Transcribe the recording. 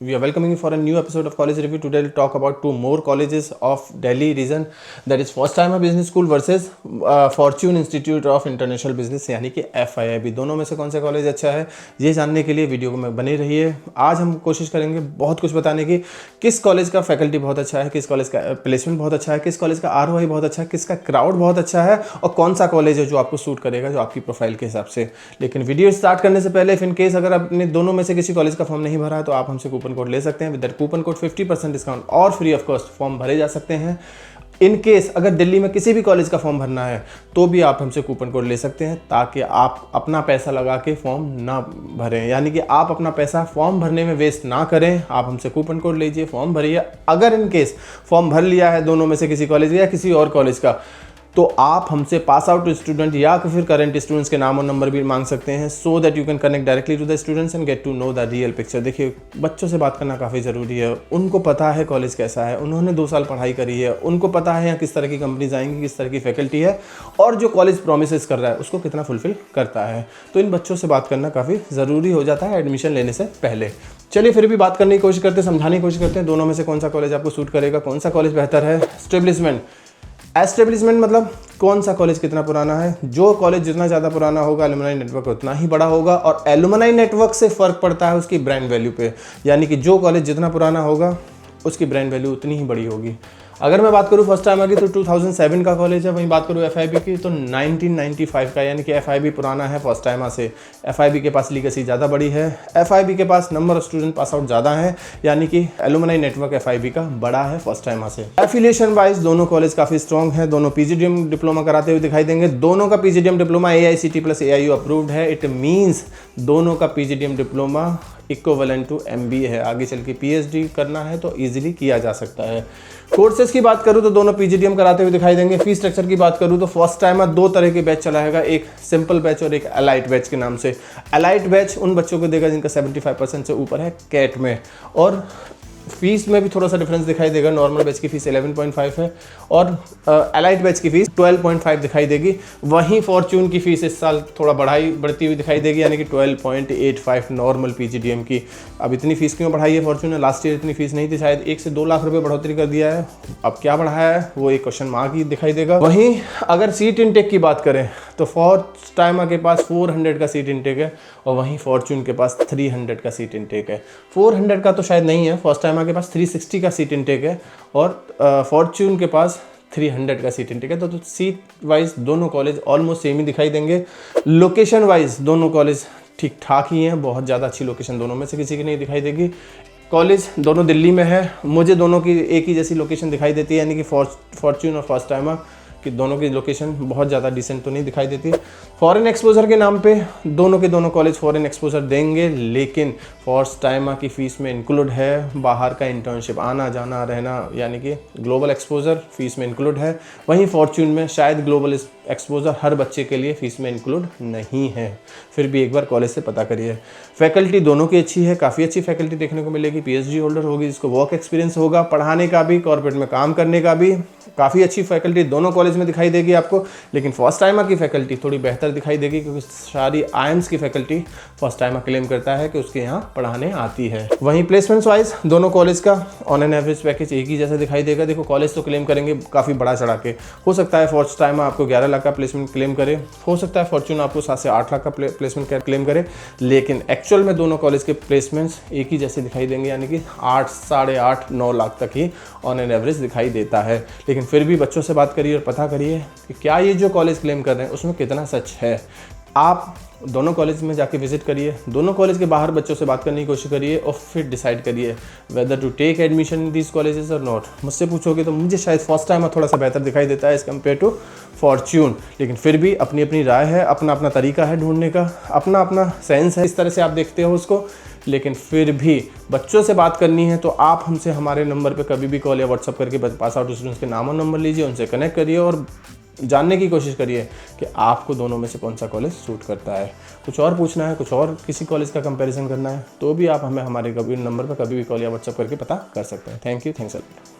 We are welcoming you for a new episode of College Review. Today we'll talk about two more colleges of Delhi region, that is First Timer Business School versus Fortune Institute of International Business यानी कि FIIB। दोनों में से कौन सा college अच्छा है ये जानने के लिए वीडियो में बने रहिए। आज हम कोशिश करेंगे बहुत कुछ बताने की, किस कॉलेज का फैकल्टी बहुत अच्छा है, किस कॉलेज का प्लेसमेंट बहुत अच्छा है, किस कॉलेज का ROI बहुत अच्छा है, किसका क्राउड बहुत अच्छा है और कौन सा कॉलेज है जो आपको सूट करेगा, जो आपकी प्रोफाइल के हिसाब से। लेकिन वीडियो स्टार्ट करने से पहले, इन केस अगर आपने दोनों में से किसी कॉलेज का फॉर्म नहीं भरा है तो आप हमसे कूपन कोड ले सकते हैं। With that coupon code 50% discount और फ्री ऑफ कॉस्ट फॉर्म भरे जा सकते हैं। इन केस अगर दिल्ली में किसी भी कॉलेज का फॉर्म भरना है तो भी आप हमसे कूपन कोड ले सकते हैं, ताकि आप अपना पैसा लगा के फॉर्म ना भरें, यानी कि आप अपना पैसा फॉर्म भरने में वेस्ट ना करें। आप हमसे कूपन कोड लीजिए, फॉर्म भरिए। अगर इन केस फॉर्म भर लिया है दोनों में से किसी कॉलेज या किसी और कॉलेज का, तो आप हमसे पास आउट स्टूडेंट या फिर करंट स्टूडेंट्स के नाम और नंबर भी मांग सकते हैं, so that you can connect directly to the students and get to know the real picture. देखिए, बच्चों से बात करना काफ़ी ज़रूरी है। उनको पता है कॉलेज कैसा है, उन्होंने 2 साल पढ़ाई करी है, उनको पता है यहाँ किस तरह की कंपनीज आएंगी, किस तरह की फैकल्टी है और जो कॉलेज प्रोमिस कर रहा है उसको कितना फुलफिल करता है। तो इन बच्चों से बात करना काफ़ी ज़रूरी हो जाता है एडमिशन लेने से पहले। चलिए फिर भी बात करने की कोशिश करते हैं, समझाने की कोशिश करते हैं दोनों में से कौन सा कॉलेज आपको सूट करेगा, कौन सा कॉलेज बेहतर है। एस्टेब्लिशमेंट मतलब कौन सा कॉलेज कितना पुराना है। जो कॉलेज जितना ज़्यादा पुराना होगा, एलुमनाई नेटवर्क उतना ही बड़ा होगा, और एलुमनाई नेटवर्क से फ़र्क पड़ता है उसकी ब्रांड वैल्यू पे, यानी कि जो कॉलेज जितना पुराना होगा उसकी ब्रांड वैल्यू उतनी ही बड़ी होगी। अगर मैं बात करूँ फर्स्ट टाइमर की तो 2007 का कॉलेज है, वहीं बात करूँ FIIB की तो 1995 का, यानी कि FIIB पुराना है फर्स्ट टाइमर से। FIIB के पास लीगेसी ज़्यादा बड़ी है, FIIB के पास number of student pass out ज़्यादा है, यानी कि एलुमनाई नेटवर्क FIIB का बड़ा है फर्स्ट टाइमर से। एफिलिएशन वाइज दोनों कॉलेज काफ़ी स्ट्रॉन्ग है, दोनों PGDM डिप्लोमा कराते हुए दिखाई देंगे। दोनों का PGDM डिप्लोमा AICTE+AIU अप्रूव्ड है। इट मीन्स दोनों का PGDM diploma equivalent to MBA है। आगे चल के PhD करना है तो ईजिली किया जा सकता है। कोर्सेज की बात करूँ तो दोनों PGDM कराते हुए दिखाई देंगे। फीस स्ट्रक्चर की बात करूँ तो फर्स्ट टाइमर 2 तरह के बैच चलाएगा, एक सिंपल बैच और एक एलाइट बैच के नाम से। एलाइट बैच उन बच्चों को देगा जिनका 75% से ऊपर है कैट में, और फीस में भी थोड़ा सा डिफरेंस दिखाई देगा। नॉर्मल बैच की फीस 11.5 है और एलाइट बैच की फीस 12.5 दिखाई देगी। वहीं फॉर्च्यून की फीस इस साल थोड़ा बढ़ती हुई दिखाई देगी, यानी कि 12.85 नॉर्मल PGDM की। अब इतनी फीस क्यों बढ़ाई है फॉर्च्यून ने? लास्ट ईयर इतनी फीस नहीं थी, शायद 1 से 2 लाख रुपए बढ़ोतरी कर दिया है। अब क्या बढ़ाया है वो एक क्वेश्चन मार्क ही दिखाई देगा। वहीं अगर सीट इनटेक की बात करें तो फर्स्ट टाइमर के पास 400 का सीट इनटेक है और वहीं फॉर्च्यून के पास 300 का सीट इनटेक है। 400 का तो शायद नहीं है, फर्स्ट टाइमर के पास 360 का सीट इनटेक है और फॉर्च्यून के पास 300 का सीट इनटेक है। तो सीट वाइज दोनों कॉलेज ऑलमोस्ट सेम ही दिखाई देंगे। लोकेशन वाइज दोनों कॉलेज ठीक ठाक ही हैं, बहुत ज़्यादा अच्छी लोकेशन दोनों में से किसी की नहीं दिखाई देगी। कॉलेज दोनों दिल्ली में है, मुझे दोनों की एक ही जैसी लोकेशन दिखाई देती है, यानी कि फॉर्च्यून और फर्स्ट टाइमर कि दोनों की लोकेशन बहुत ज़्यादा डिसेंट तो नहीं दिखाई देती। फॉरेन एक्सपोजर के नाम पे दोनों के दोनों कॉलेज फॉरेन एक्सपोजर देंगे, लेकिन फर्स्ट टाइमर की फ़ीस में इंक्लूड है बाहर का इंटर्नशिप, आना जाना रहना, यानी कि ग्लोबल एक्सपोजर फीस में इंक्लूड है। वहीं फॉर्च्यून में शायद ग्लोबल एक्सपोजर हर बच्चे के लिए फ़ीस में इंक्लूड नहीं है। फिर भी एक बार कॉलेज से पता करिए। फैकल्टी दोनों की अच्छी है, काफ़ी अच्छी फैकल्टी देखने को मिलेगी। PhD होल्डर होगी जिसको वर्क एक्सपीरियंस होगा, पढ़ाने का भी, कॉर्पोरेट में काम करने का भी। काफ़ी अच्छी फैकल्टी दोनों कॉलेज में दिखाई देगी आपको, लेकिन फर्स्ट टाइमर की फैकल्टी थोड़ी बेहतर दिखाई देगी, क्योंकि सारी IIMS की फैकल्टी फर्स्ट टाइमर क्लेम करता है कि उसके यहाँ पढ़ाने आती है। वहीं प्लेसमेंट्स वाइज दोनों कॉलेज का ऑन एन एवरेज पैकेज एक ही जैसा दिखाई देगा। देखो, कॉलेज तो क्लेम करेंगे काफ़ी बड़ा चढ़ा के, हो सकता है फर्स्ट टाइमर आपको 11 लाख का प्लेसमेंट क्लेम करे, हो सकता है फॉर्च्यून आपको 7 से 8 लाख का प्लेसमेंट क्लेम करे, लेकिन एक्चुअल में दोनों कॉलेज के प्लेसमेंट्स एक ही जैसे दिखाई देंगे, यानी कि 8, 8.5, 9 लाख तक ही ऑन एन एवरेज दिखाई देता है। लेकिन फिर भी बच्चों से बात करिए और पता करिए कि क्या ये जो कॉलेज क्लेम कर रहे हैं उसमें कितना सच है। आप दोनों कॉलेज में जाके विजिट करिए, दोनों कॉलेज के बाहर बच्चों से बात करने की कोशिश करिए और फिर डिसाइड करिए whether to take admission in these colleges और नॉट। मुझसे पूछोगे तो मुझे शायद फर्स्ट टाइम थोड़ा सा बेहतर दिखाई देता है एज़ कम्पेयर टू फॉर्च्यून, लेकिन फिर भी अपनी अपनी राय है, अपना अपना तरीका है ढूंढने का, अपना अपना सेंस है, इस तरह से आप देखते हो उसको। लेकिन फिर भी बच्चों से बात करनी है तो आप हमसे हमारे नंबर पे कभी भी कॉल या व्हाट्सअप करके पास आउट स्टूडेंट्स के नाम और नंबर लीजिए, उनसे कनेक्ट करिए और जानने की कोशिश करिए कि आपको दोनों में से कौन सा कॉलेज सूट करता है। कुछ और पूछना है, कुछ और किसी कॉलेज का कंपैरिजन करना है तो भी आप हमें हमारे कभी नंबर पर कभी भी कॉल या व्हाट्सअप करके पता कर सकते हैं। Thank you, thanks a lot.